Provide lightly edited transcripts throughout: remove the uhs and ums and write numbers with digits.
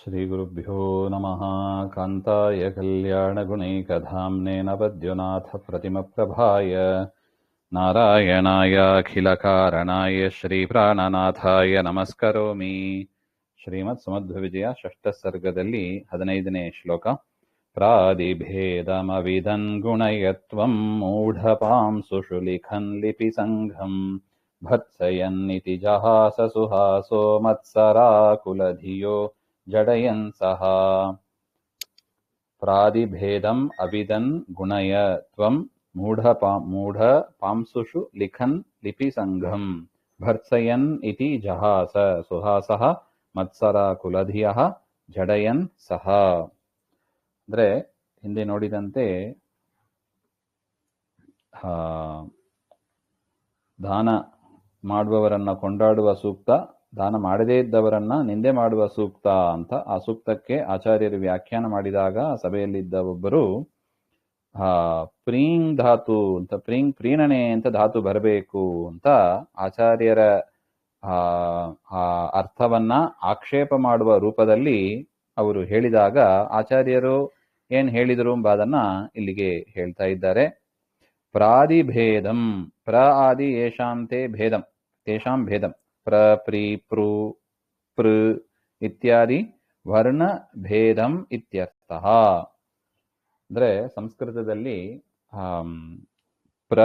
श्रीगुरुभ्यो नमः। कान्ताय कल्याणगुणैकधाम्ने नवद्युनाथप्रतिमप्रभाय नारायणाय अखिलकारणाय श्रीप्राणनाथाय नमस्करोमि. ಶ್ರೀಮತ್ ಸುಮಧ್ವವಿಜಯ ಷಷ್ಠ ಸರ್ಗದಲ್ಲಿ 15ನೇ ಶ್ಲೋಕ. ಪ್ರಾದಿಭೇದಮವಿದನ್ ಗುಣಯತ್ವಂ ಮೂಢಪಾಂಸುಷು ಲಿಖನ್ ಲಿಪಿ ಸಂಘಂ ಭತ್ಸಯನ್ನಿತಿ ಜಹಾಸ ಸುಹಾಸೋ ಮತ್ಸರಾಕುಲಧಿಯೋ ಜಡಯನ್ ಸಹ. ಪ್ರಾದಿಭೇದಂ ಅವಿದನ್ ಗುಣಯ ತ್ವಂ ಮೂಢ ಪಾಂಸುಷು ಲಿಖನ್ ಲಿಪಿ ಸಂಘಂ ಭರ್ತ್ಸಯನ್ ಇತಿ ಜಹಾಸ ಸುಹಾಸಃ ಮತ್ಸರ ಕುಲಧಿಯಃ ಜಡಯನ್ ಸಹ. ಅಂದ್ರೆ ಹಿಂದೆ ನೋಡಿದಂತೆ ದಾನ ಮಾಡುವವರನ್ನ ಕೊಂಡಾಡುವ ಸೂಕ್ತ, ದಾನ ಮಾಡದೇ ಇದ್ದವರನ್ನ ನಿಂದೆ ಮಾಡುವ ಸೂಕ್ತ ಅಂತ ಆ ಸೂಕ್ತಕ್ಕೆ ಆಚಾರ್ಯರು ವ್ಯಾಖ್ಯಾನ ಮಾಡಿದಾಗ ಸಭೆಯಲ್ಲಿದ್ದ ಒಬ್ಬರು ಪ್ರೀಂಗ್ ಧಾತು ಅಂತ ಪ್ರೀಣನೆ ಅಂತ ಧಾತು ಬರಬೇಕು ಅಂತ ಆಚಾರ್ಯರ ಆ ಅರ್ಥವನ್ನ ಆಕ್ಷೇಪ ಮಾಡುವ ರೂಪದಲ್ಲಿ ಅವರು ಹೇಳಿದಾಗ ಆಚಾರ್ಯರು ಏನ್ ಹೇಳಿದರು ಎಂಬುದನ್ನ ಇಲ್ಲಿಗೆ ಹೇಳ್ತಾ ಇದ್ದಾರೆ. ಪ್ರಾದಿಭೇದಂ, ಪ್ರ ಆದಿ ಯೇಷಾಂತೆ ಭೇದಂ ತೇಷಾಂ ಭೇದಂ, ಪ್ರ ಪ್ರೀ ಪೃ ಪೃ ಇತ್ಯಾದಿ ವರ್ಣ ಭೇದಂ ಇತ್ಯರ್ಥಃ. ಅಂದ್ರೆ ಸಂಸ್ಕೃತದಲ್ಲಿ ಪ್ರ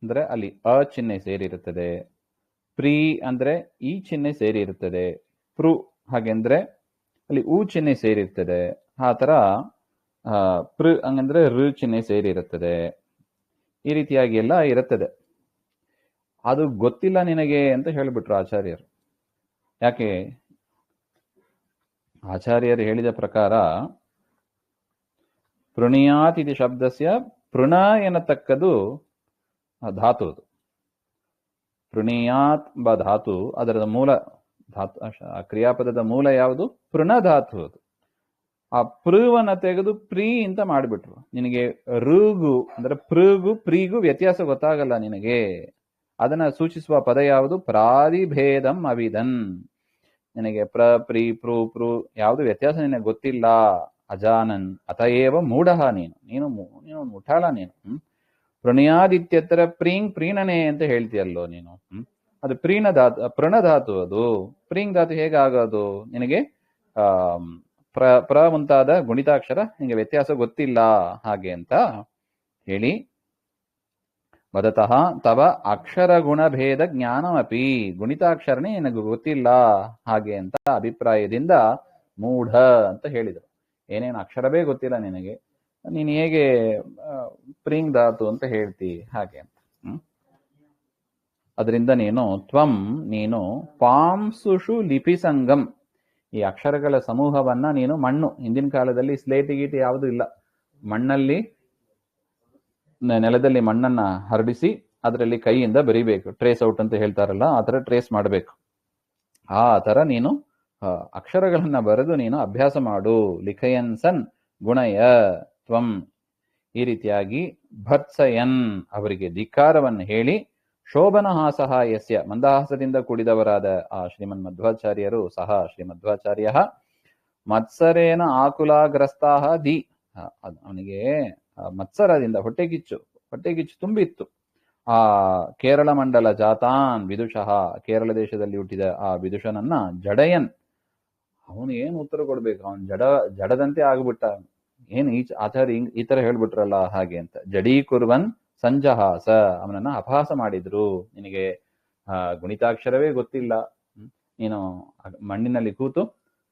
ಅಂದ್ರೆ ಅಲ್ಲಿ ಅ ಚಿಹ್ನೆ ಸೇರಿರುತ್ತದೆ, ಪ್ರೀ ಅಂದ್ರೆ ಈ ಚಿಹ್ನೆ ಸೇರಿರುತ್ತದೆ, ಪೃ ಹಾಗೆಂದ್ರೆ ಅಲ್ಲಿ ಉ ಚಿಹ್ನೆ ಸೇರಿರ್ತದೆ, ಆ ತರ ಪೃ ಹಂಗಂದ್ರೆ ಋ ಚಿಹ್ನೆ ಸೇರಿರುತ್ತದೆ. ಈ ರೀತಿಯಾಗಿ ಎಲ್ಲ ಇರುತ್ತದೆ. ಅದು ಗೊತ್ತಿಲ್ಲ ನಿನಗೆ ಅಂತ ಹೇಳಿಬಿಟ್ರು ಆಚಾರ್ಯರು. ಯಾಕೆ? ಆಚಾರ್ಯರು ಹೇಳಿದ ಪ್ರಕಾರ ಪೃಣಿಯಾತ್ ಇತಿ ಶಬ್ದಸ್ಯ ಪೃಣ ಎನ್ನತಕ್ಕದು ಧಾತು. ಅದು ಪೃಣಿಯಾತ್ ಎಂಬ ಧಾತು, ಅದರ ಮೂಲ ಧಾತು, ಕ್ರಿಯಾಪದದ ಮೂಲ ಯಾವುದು? ಪೃಣ ಧಾತು. ಅದು ಆ ಪೃವನ್ನ ತೆಗೆದು ಪ್ರೀ ಅಂತ ಮಾಡಿಬಿಟ್ರು. ನಿನಗೆ ಋಗು ಅಂದ್ರೆ ಪೃಗು ಪ್ರೀಗು ವ್ಯತ್ಯಾಸ ಗೊತ್ತಾಗಲ್ಲ ನಿನಗೆ. ಅದನ್ನ ಸೂಚಿಸುವ ಪದ ಯಾವುದು? ಪ್ರಾದಿಭೇದಂ ಅವಿದನ್. ನಿನಗೆ ಪ್ರ ಪ್ರೀ ಪೃ ಪೃ ಯಾವುದು ವ್ಯತ್ಯಾಸ ನಿನಗೆ ಗೊತ್ತಿಲ್ಲ. ಅಜಾನನ್ ಅತಯೇವ ಮೂಢ, ನೀನು ಮುಠಾಳ ನೀನು. ಪೃಣಿಯಾದಿತ್ಯತ್ರ ಪ್ರೀಣನೆ ಅಂತ ಹೇಳ್ತೀಯಲ್ಲೋ ನೀನು. ಅದು ಪ್ರಣಧಾತು. ಅದು ಪ್ರೀಂಗ್ ಧಾತು ಹೇಗಾಗೋದು? ನಿನಗೆ ಪ್ರ ಮುಂತಾದ ಗುಣಿತಾಕ್ಷರ ನಿನಗೆ ವ್ಯತ್ಯಾಸ ಗೊತ್ತಿಲ್ಲ ಹಾಗೆ ಅಂತ ಹೇಳಿ, ವದತಃ ತವ ಅಕ್ಷರ ಗುಣಭೇದ ಜ್ಞಾನಮಪಿ, ಗುಣಿತಾಕ್ಷರನೇ ನಿನಗೆ ಗೊತ್ತಿಲ್ಲ ಹಾಗೆ ಅಂತ ಅಭಿಪ್ರಾಯದಿಂದ ಮೂಢ ಅಂತ ಹೇಳಿದರು. ಏನೇನು ಅಕ್ಷರವೇ ಗೊತ್ತಿಲ್ಲ ನಿನಗೆ, ನೀನು ಹೇಗೆ ಪ್ರೀಂಗ್ ಧಾತು ಅಂತ ಹೇಳ್ತಿ ಹಾಗೆ ಅಂತ. ಅದರಿಂದ ನೀನು ಪಾಂಸುಷು ಲಿಪಿ ಸಂಗಂ, ಈ ಅಕ್ಷರಗಳ ಸಮೂಹವನ್ನ ನೀನು ಮಣ್ಣು, ಹಿಂದಿನ ಕಾಲದಲ್ಲಿ ಸ್ಲೇಟ್ ಗೀಟ್ ಯಾವುದು ಇಲ್ಲ, ಮಣ್ಣಲ್ಲಿ ನೆಲದಲ್ಲಿ ಮಣ್ಣನ್ನ ಹರಡಿಸಿ ಅದರಲ್ಲಿ ಕೈಯಿಂದ ಬರಿಬೇಕು. ಟ್ರೇಸ್ ಔಟ್ ಅಂತ ಹೇಳ್ತಾರಲ್ಲ, ಆ ತರ ಟ್ರೇಸ್ ಮಾಡಬೇಕು. ಆ ತರ ನೀನು ಅಕ್ಷರಗಳನ್ನ ಬರೆದು ನೀನು ಅಭ್ಯಾಸ ಮಾಡು. ಲಿಖಯನ್ ಸನ್ ಗುಣಯ ತ್ವಂ, ಈ ರೀತಿಯಾಗಿ ಭತ್ಸಯನ್ ಅವರಿಗೆ ಧಿಕ್ಕಾರವನ್ನು ಹೇಳಿ, ಶೋಭನಹಾಸಃ ಯಸ್ಯ, ಮಂದಹಾಸದಿಂದ ಕೂಡಿದವರಾದ ಆ ಶ್ರೀಮನ್ ಮಧ್ವಾಚಾರ್ಯರು ಸಹ ಶ್ರೀಮಧ್ವಾಚಾರ್ಯ ಮತ್ಸರೇನ ಆಕುಲಾಗ್ರಸ್ತಾಹ ದಿ, ಅವನಿಗೆ ಮತ್ಸರದಿಂದ ಹೊಟ್ಟೆಗಿಚ್ಚು ತುಂಬಿತ್ತು. ಆ ಕೇರಳ ಮಂಡಲ ಜಾತಾನ್ ವಿದುಷಃ, ಕೇರಳ ದೇಶದಲ್ಲಿ ಹುಟ್ಟಿದ ಆ ವಿದುಷನನ್ನ ಜಡಯನ್, ಅವನು ಏನು ಉತ್ತರ ಕೊಡ್ಬೇಕು, ಅವನು ಜಡದಂತೆ ಆಗ್ಬಿಟ್ಟ. ಏನು ಈ ಆಚಾರ್ಯ ಈ ತರ ಹೇಳ್ಬಿಟ್ರಲ್ಲ ಹಾಗೆ ಅಂತ. ಜಡೀಕುರ್ವನ್ ಸಂಜಹಾಸ, ಅವನನ್ನ ಅಪಹಾಸ ಮಾಡಿದ್ರು. ನಿನಗೆ ಗುಣಿತಾಕ್ಷರವೇ ಗೊತ್ತಿಲ್ಲ, ನೀನು ಮಣ್ಣಿನಲ್ಲಿ ಕೂತು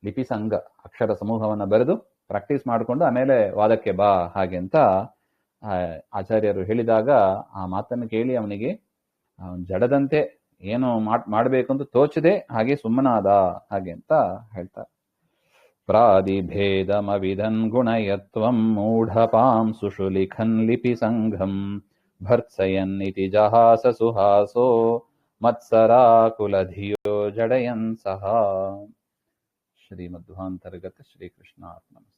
ಲಿಪಿ ಸಂಘ ಅಕ್ಷರ ಸಮೂಹವನ್ನ ಬರೆದು ಪ್ರಾಕ್ಟೀಸ್ ಮಾಡಿಕೊಂಡು ಆಮೇಲೆ ವಾದಕ್ಕೆ ಬಾ ಹಾಗೆ ಅಂತ ಆಚಾರ್ಯರು ಹೇಳಿದಾಗ ಆ ಮಾತನ್ನು ಕೇಳಿ ಅವನಿಗೆ ಜಡದಂತೆ ಏನು ಮಾಡಬೇಕು ಅಂತ ತೋಚದೆ ಹಾಗೆ ಸುಮ್ಮನಾದ ಹಾಗೆ ಅಂತ ಹೇಳ್ತಾರೆ. ಪ್ರಾದಿಭೇದಮವಿದನ್ ಗುಣಯತ್ವಂ ಮೂಢಪಾಂಸುಷು ಲಿಖನ್ ಲಿಪಿ ಸಂಘಂ ಭರ್ತ್ಸಯನ್ ಇತಿ ಜಹಾಸ ಸುಹಾಸೋ ಮತ್ಸರಾಕುಲಧಿಯೋ ಜಡಯನ್ ಸಹ. ಶ್ರೀಮಧ್ವಾಂತರ್ಗತ ಶ್ರೀಕೃಷ್ಣಾರ್ಪಣಮಸ್ತು.